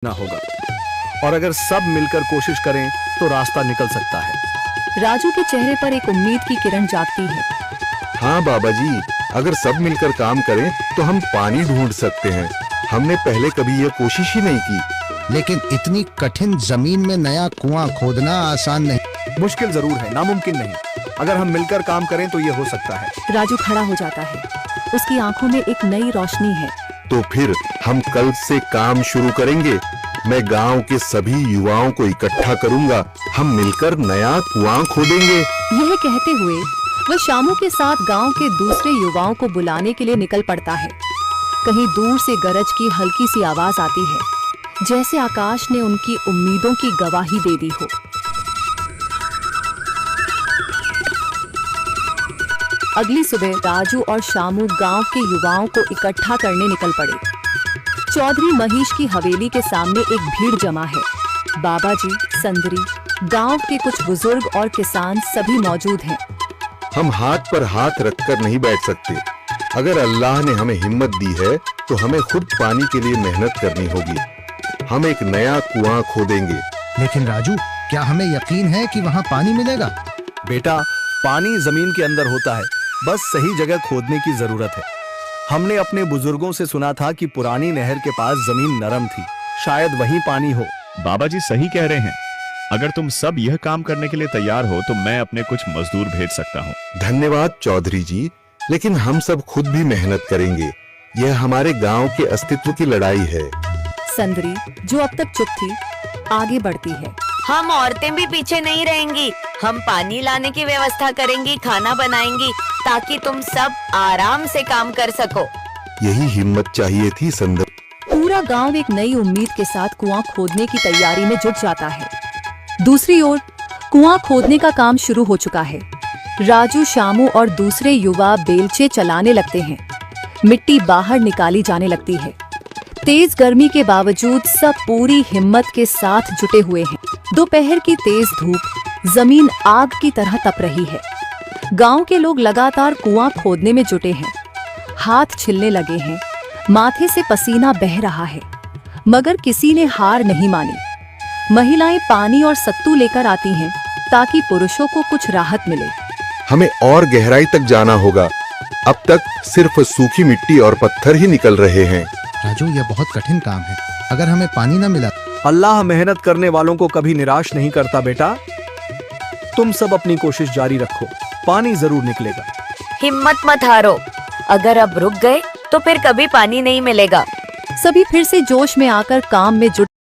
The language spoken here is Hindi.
ना होगा और अगर सब मिलकर कोशिश करें तो रास्ता निकल सकता है। राजू के चेहरे पर एक उम्मीद की किरण जागती है। हाँ बाबा जी, अगर सब मिलकर काम करें तो हम पानी ढूंढ सकते हैं। हमने पहले कभी ये कोशिश ही नहीं की। लेकिन इतनी कठिन जमीन में नया कुआं खोदना आसान नहीं। मुश्किल जरूर है, नामुमकिन नहीं। अगर हम मिलकर काम करें तो ये हो सकता है। राजू खड़ा हो जाता है। उसकी आंखों में एक नई रोशनी है। तो फिर हम कल से काम शुरू करेंगे। मैं गांव के सभी युवाओं को इकट्ठा करूंगा। हम मिलकर नया कुआं खोदेंगे। यह कहते हुए वह शामू के साथ गांव के दूसरे युवाओं को बुलाने के लिए निकल पड़ता है। कहीं दूर से गरज की हल्की सी आवाज आती है, जैसे आकाश ने उनकी उम्मीदों की गवाही दे दी हो। अगली सुबह राजू और शामू गांव के युवाओं को इकट्ठा करने निकल पड़े। चौधरी महेश की हवेली के सामने एक भीड़ जमा है। बाबा जी, संदरी, गांव के कुछ बुजुर्ग और किसान सभी मौजूद हैं। हम हाथ पर हाथ रखकर नहीं बैठ सकते। अगर अल्लाह ने हमें हिम्मत दी है तो हमें खुद पानी के लिए मेहनत करनी होगी। हम एक नया कुआं खोदेंगे। लेकिन राजू, क्या हमें यकीन है कि वहाँ पानी मिलेगा? बेटा, पानी जमीन के अंदर होता है, बस सही जगह खोदने की जरूरत है। हमने अपने बुजुर्गों से सुना था कि पुरानी नहर के पास जमीन नरम थी, शायद वहीं पानी हो। बाबा जी सही कह रहे हैं। अगर तुम सब यह काम करने के लिए तैयार हो तो मैं अपने कुछ मजदूर भेज सकता हूँ। धन्यवाद चौधरी जी, लेकिन हम सब खुद भी मेहनत करेंगे। यह हमारे गांव के अस्तित्व की लड़ाई है। संदरी, जो अब तक चुप थी, आगे बढ़ती है। हम औरतें भी पीछे नहीं रहेंगी। हम पानी लाने की व्यवस्था करेंगी, खाना बनाएंगी, ताकि तुम सब आराम से काम कर सको। यही हिम्मत चाहिए थी संदर। पूरा गांव एक नई उम्मीद के साथ कुआं खोदने की तैयारी में जुट जाता है। दूसरी ओर कुआं खोदने का काम शुरू हो चुका है। राजू, शामू और दूसरे युवा बेलचे चलाने लगते हैं। मिट्टी बाहर निकाली जाने लगती है। तेज गर्मी के बावजूद सब पूरी हिम्मत के साथ जुटे हुए हैं। दोपहर की तेज धूप जमीन आग की तरह तप रही है। गांव के लोग लगातार कुआं खोदने में जुटे हैं। हाथ छिलने लगे हैं, माथे से पसीना बह रहा है, मगर किसी ने हार नहीं मानी। महिलाएं पानी और सत्तू लेकर आती हैं ताकि पुरुषों को कुछ राहत मिले। हमें और गहराई तक जाना होगा। अब तक सिर्फ सूखी मिट्टी और पत्थर ही निकल रहे हैं। राजू, यह बहुत कठिन काम है। अगर हमें पानी न मिला। अल्लाह मेहनत करने वालों को कभी निराश नहीं करता बेटा। तुम सब अपनी कोशिश जारी रखो, पानी जरूर निकलेगा। हिम्मत मत हारो। अगर अब रुक गए तो फिर कभी पानी नहीं मिलेगा। सभी फिर से जोश में आकर काम में जुट